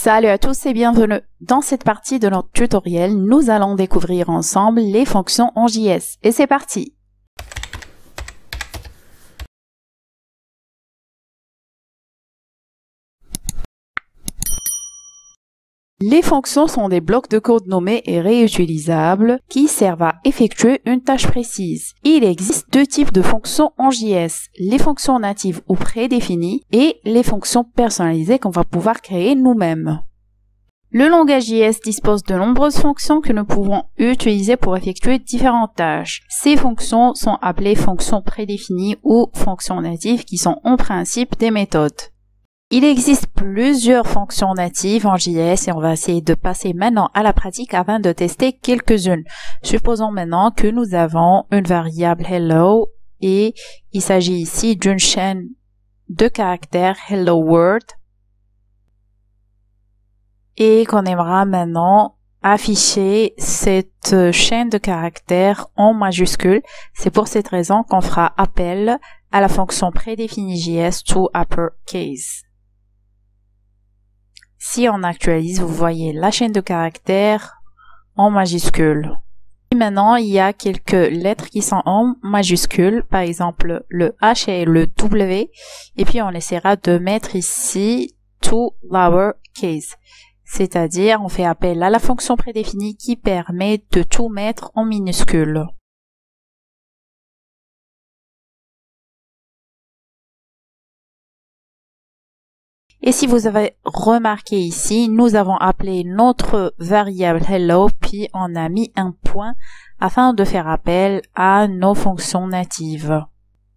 Salut à tous et bienvenue. Dans cette partie de notre tutoriel, nous allons découvrir ensemble les fonctions en JS. Et c'est parti! Les fonctions sont des blocs de code nommés et réutilisables qui servent à effectuer une tâche précise. Il existe deux types de fonctions en JS, les fonctions natives ou prédéfinies et les fonctions personnalisées qu'on va pouvoir créer nous-mêmes. Le langage JS dispose de nombreuses fonctions que nous pouvons utiliser pour effectuer différentes tâches. Ces fonctions sont appelées fonctions prédéfinies ou fonctions natives qui sont en principe des méthodes. Il existe plusieurs fonctions natives en JS et on va essayer de passer maintenant à la pratique afin de tester quelques-unes. Supposons maintenant que nous avons une variable hello et il s'agit ici d'une chaîne de caractères hello world et qu'on aimera maintenant afficher cette chaîne de caractères en majuscule. C'est pour cette raison qu'on fera appel à la fonction prédéfinie JS to uppercase. Si on actualise, vous voyez la chaîne de caractères en majuscule. Et maintenant, il y a quelques lettres qui sont en majuscule, par exemple le H et le W. Et puis, on essaiera de mettre ici to lowercase. C'est-à-dire, on fait appel à la fonction prédéfinie qui permet de tout mettre en minuscule. Et si vous avez remarqué ici, nous avons appelé notre variable hello, puis on a mis un point afin de faire appel à nos fonctions natives.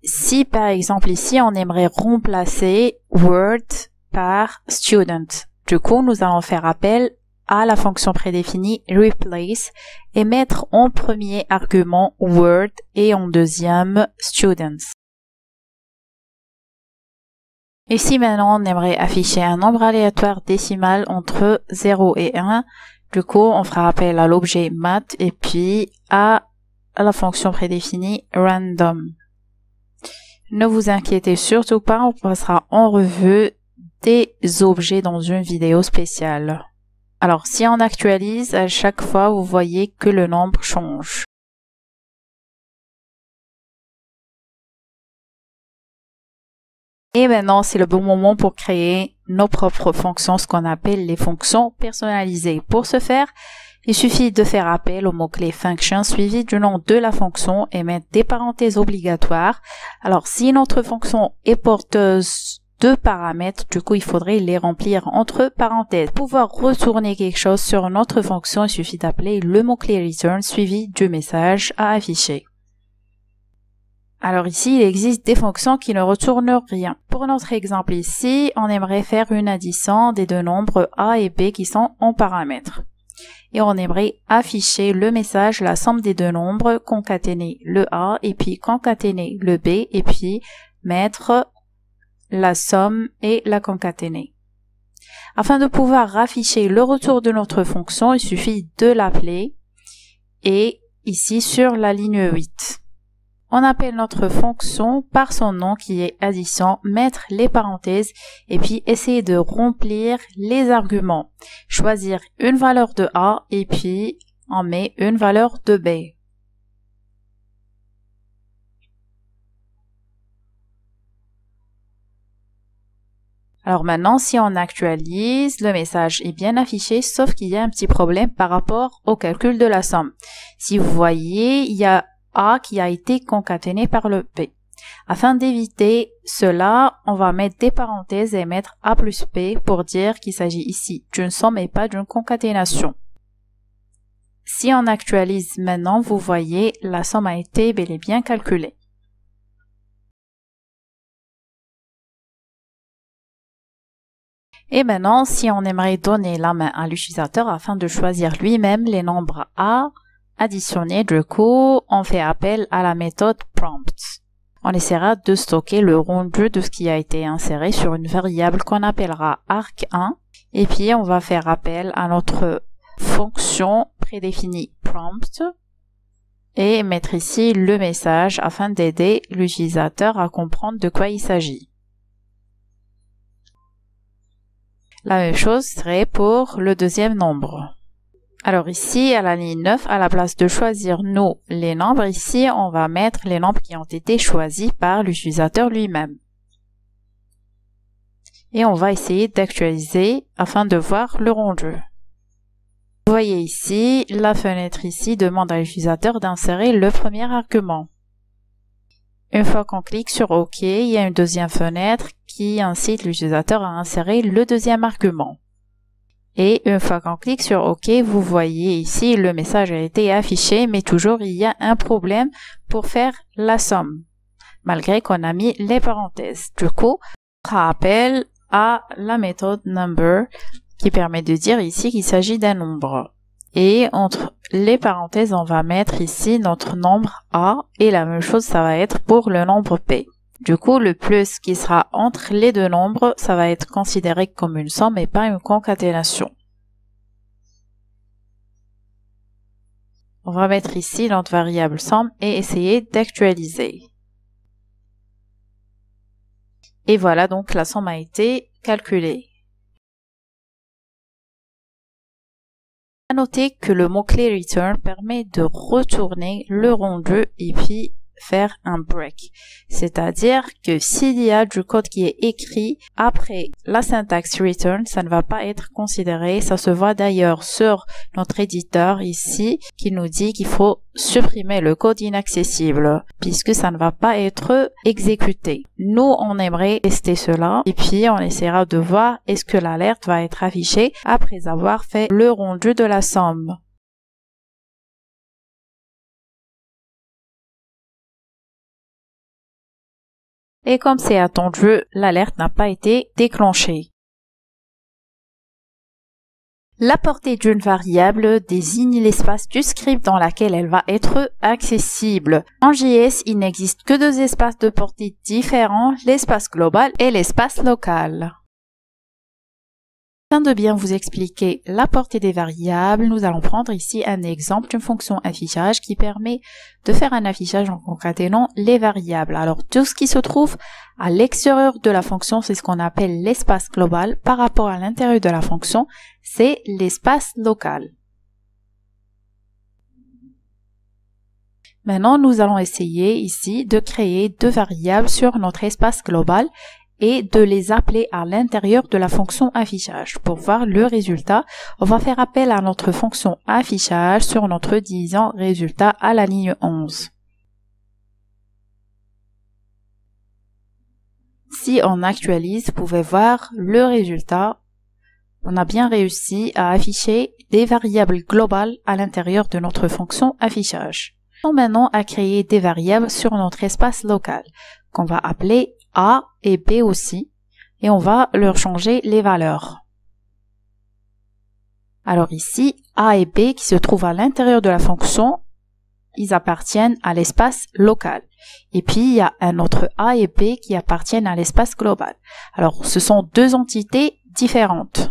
Si par exemple ici, on aimerait remplacer Word par student, du coup, nous allons faire appel à la fonction prédéfinie replace et mettre en premier argument Word et en deuxième students. Et si maintenant on aimerait afficher un nombre aléatoire décimal entre 0 et 1, du coup on fera appel à l'objet math et puis à la fonction prédéfinie random. Ne vous inquiétez surtout pas, on passera en revue des objets dans une vidéo spéciale. Alors si on actualise, à chaque fois vous voyez que le nombre change. Et maintenant, c'est le bon moment pour créer nos propres fonctions, ce qu'on appelle les fonctions personnalisées. Pour ce faire, il suffit de faire appel au mot-clé function suivi du nom de la fonction et mettre des parenthèses obligatoires. Alors, si notre fonction est porteuse de paramètres, du coup, il faudrait les remplir entre parenthèses. Pour pouvoir retourner quelque chose sur notre fonction, il suffit d'appeler le mot-clé return suivi du message à afficher. Alors ici, il existe des fonctions qui ne retournent rien. Pour notre exemple ici, on aimerait faire une addition des deux nombres A et B qui sont en paramètres. Et on aimerait afficher le message, la somme des deux nombres, concaténer le A et puis concaténer le B et puis mettre la somme et la concaténer. Afin de pouvoir afficher le retour de notre fonction, il suffit de l'appeler et ici sur la ligne 8. On appelle notre fonction par son nom qui est addition, mettre les parenthèses et puis essayer de remplir les arguments. Choisir une valeur de A et puis on met une valeur de B. Alors maintenant, si on actualise, le message est bien affiché, sauf qu'il y a un petit problème par rapport au calcul de la somme. Si vous voyez, il y a A qui a été concaténé par le B. Afin d'éviter cela, on va mettre des parenthèses et mettre A plus B pour dire qu'il s'agit ici d'une somme et pas d'une concaténation. Si on actualise maintenant, vous voyez, la somme a été bel et bien calculée. Et maintenant, si on aimerait donner la main à l'utilisateur afin de choisir lui-même les nombres A, additionner, du coup, on fait appel à la méthode prompt. On essaiera de stocker le rendu de ce qui a été inséré sur une variable qu'on appellera arc1 et puis on va faire appel à notre fonction prédéfinie prompt et mettre ici le message afin d'aider l'utilisateur à comprendre de quoi il s'agit. La même chose serait pour le deuxième nombre. Alors ici, à la ligne 9, à la place de choisir nous les nombres, ici on va mettre les nombres qui ont été choisis par l'utilisateur lui-même. Et on va essayer d'actualiser afin de voir le rendu. Vous voyez ici, la fenêtre ici demande à l'utilisateur d'insérer le premier argument. Une fois qu'on clique sur OK, il y a une deuxième fenêtre qui incite l'utilisateur à insérer le deuxième argument. Et une fois qu'on clique sur OK, vous voyez ici, le message a été affiché, mais toujours il y a un problème pour faire la somme, malgré qu'on a mis les parenthèses. Du coup, on fera appel à la méthode number qui permet de dire ici qu'il s'agit d'un nombre. Et entre les parenthèses, on va mettre ici notre nombre A et la même chose, ça va être pour le nombre P. Du coup, le plus qui sera entre les deux nombres, ça va être considéré comme une somme et pas une concaténation. On va mettre ici notre variable somme et essayer d'actualiser. Et voilà, donc la somme a été calculée. À noter que le mot-clé return permet de retourner le rendu et puis faire un break. C'est-à-dire que s'il y a du code qui est écrit après la syntaxe return, ça ne va pas être considéré. Ça se voit d'ailleurs sur notre éditeur ici qui nous dit qu'il faut supprimer le code inaccessible puisque ça ne va pas être exécuté. Nous, on aimerait tester cela et puis on essaiera de voir est-ce que l'alerte va être affichée après avoir fait le rendu de la somme. Et comme c'est attendu, l'alerte n'a pas été déclenchée. La portée d'une variable désigne l'espace du script dans lequel elle va être accessible. En JS, il n'existe que deux espaces de portée différents, l'espace global et l'espace local. Afin de bien vous expliquer la portée des variables, nous allons prendre ici un exemple d'une fonction affichage qui permet de faire un affichage en concaténant les variables. Alors tout ce qui se trouve à l'extérieur de la fonction, c'est ce qu'on appelle l'espace global. Par rapport à l'intérieur de la fonction, c'est l'espace local. Maintenant, nous allons essayer ici de créer deux variables sur notre espace global et de les appeler à l'intérieur de la fonction affichage. Pour voir le résultat, on va faire appel à notre fonction affichage sur notre division résultat à la ligne 11. Si on actualise, vous pouvez voir le résultat. On a bien réussi à afficher des variables globales à l'intérieur de notre fonction affichage. On va maintenant à créer des variables sur notre espace local qu'on va appeler A et B aussi, et on va leur changer les valeurs. Alors ici, A et B qui se trouvent à l'intérieur de la fonction, ils appartiennent à l'espace local. Et puis, il y a un autre A et B qui appartiennent à l'espace global. Alors, ce sont deux entités différentes.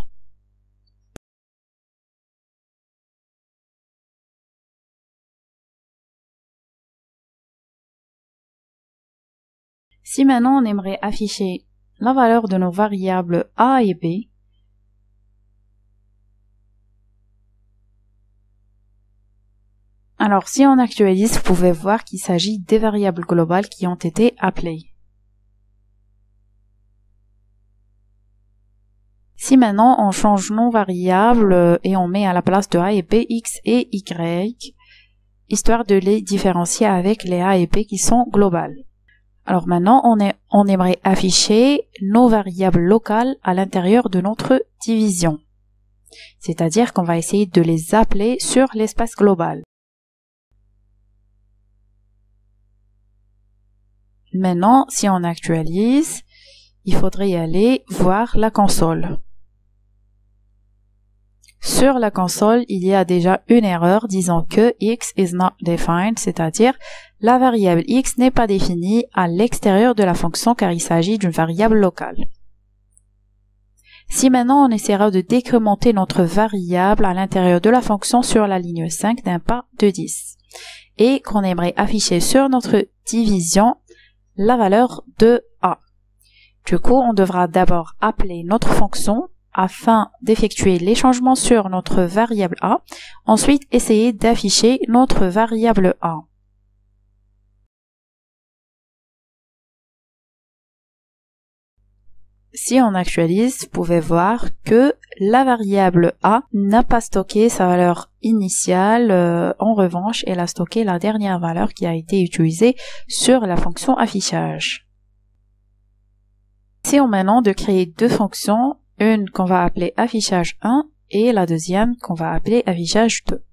Si maintenant on aimerait afficher la valeur de nos variables A et B, alors si on actualise, vous pouvez voir qu'il s'agit des variables globales qui ont été appelées. Si maintenant on change nos variables et on met à la place de A et B, X et Y, histoire de les différencier avec les A et B qui sont globales. Alors maintenant, on aimerait afficher nos variables locales à l'intérieur de notre division. C'est-à-dire qu'on va essayer de les appeler sur l'espace global. Maintenant, si on actualise, il faudrait y aller voir la console. Sur la console, il y a déjà une erreur disant que x is not defined, c'est-à-dire la variable x n'est pas définie à l'extérieur de la fonction car il s'agit d'une variable locale. Si maintenant on essaiera de décrémenter notre variable à l'intérieur de la fonction sur la ligne 5 d'un pas de 10 et qu'on aimerait afficher sur notre division la valeur de a. Du coup, on devra d'abord appeler notre fonction afin d'effectuer les changements sur notre variable A. Ensuite, essayez d'afficher notre variable A. Si on actualise, vous pouvez voir que la variable A n'a pas stocké sa valeur initiale. En revanche, elle a stocké la dernière valeur qui a été utilisée sur la fonction affichage. Essayons maintenant de créer deux fonctions, une qu'on va appeler affichage 1 et la deuxième qu'on va appeler affichage 2.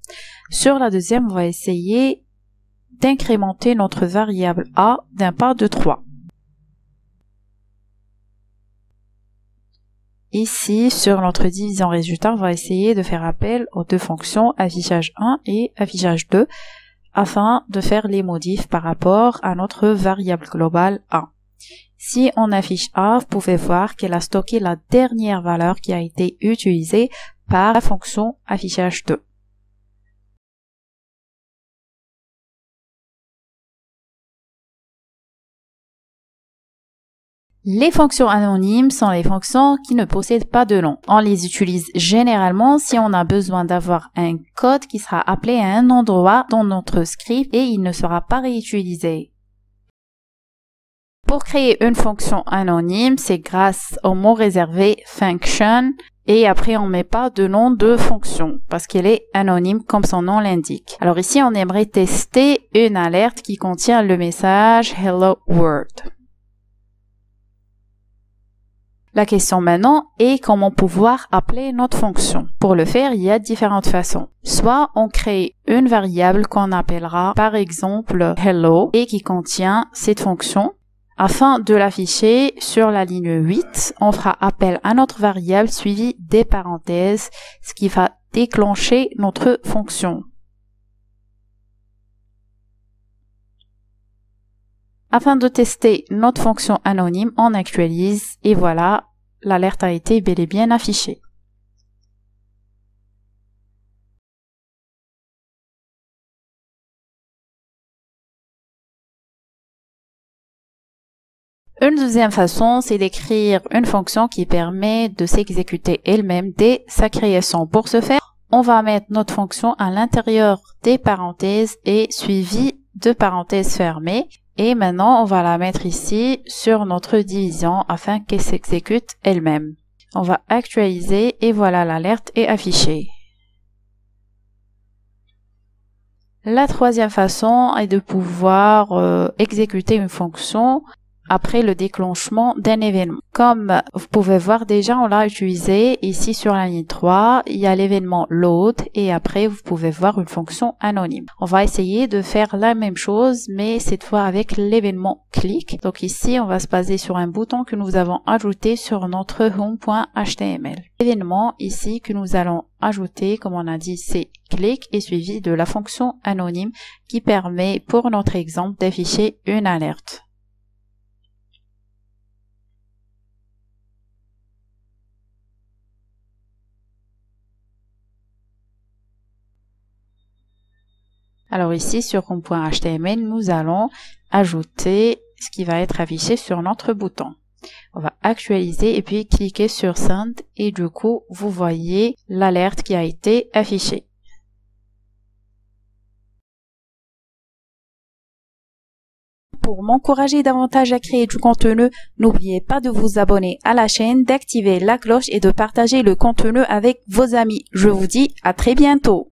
Sur la deuxième, on va essayer d'incrémenter notre variable A d'un pas de 3. Ici, sur notre division résultat, on va essayer de faire appel aux deux fonctions affichage 1 et affichage 2 afin de faire les modifs par rapport à notre variable globale A. Si on affiche A, vous pouvez voir qu'elle a stocké la dernière valeur qui a été utilisée par la fonction affichage 2. Les fonctions anonymes sont les fonctions qui ne possèdent pas de nom. On les utilise généralement si on a besoin d'avoir un code qui sera appelé à un endroit dans notre script et il ne sera pas réutilisé. Pour créer une fonction anonyme, c'est grâce au mot réservé function et après on met pas de nom de fonction parce qu'elle est anonyme comme son nom l'indique. Alors ici on aimerait tester une alerte qui contient le message Hello World. La question maintenant est comment pouvoir appeler notre fonction. Pour le faire, il y a différentes façons. Soit on crée une variable qu'on appellera par exemple hello et qui contient cette fonction. Afin de l'afficher sur la ligne 8, on fera appel à notre variable suivie des parenthèses, ce qui va déclencher notre fonction. Afin de tester notre fonction anonyme, on actualise et voilà, l'alerte a été bel et bien affichée. Une deuxième façon, c'est d'écrire une fonction qui permet de s'exécuter elle-même dès sa création. Pour ce faire, on va mettre notre fonction à l'intérieur des parenthèses et suivi de parenthèses fermées. Et maintenant, on va la mettre ici sur notre division afin qu'elle s'exécute elle-même. On va actualiser et voilà, l'alerte est affichée. La troisième façon est de pouvoir exécuter une fonction après le déclenchement d'un événement. Comme vous pouvez voir déjà, on l'a utilisé ici sur la ligne 3, il y a l'événement load et après vous pouvez voir une fonction anonyme. On va essayer de faire la même chose mais cette fois avec l'événement click. Donc ici, on va se baser sur un bouton que nous avons ajouté sur notre home.html. L'événement ici que nous allons ajouter, comme on a dit, c'est click et suivi de la fonction anonyme qui permet pour notre exemple d'afficher une alerte. Alors ici, sur home.html, nous allons ajouter ce qui va être affiché sur notre bouton. On va actualiser et puis cliquer sur Send et du coup, vous voyez l'alerte qui a été affichée. Pour m'encourager davantage à créer du contenu, n'oubliez pas de vous abonner à la chaîne, d'activer la cloche et de partager le contenu avec vos amis. Je vous dis à très bientôt.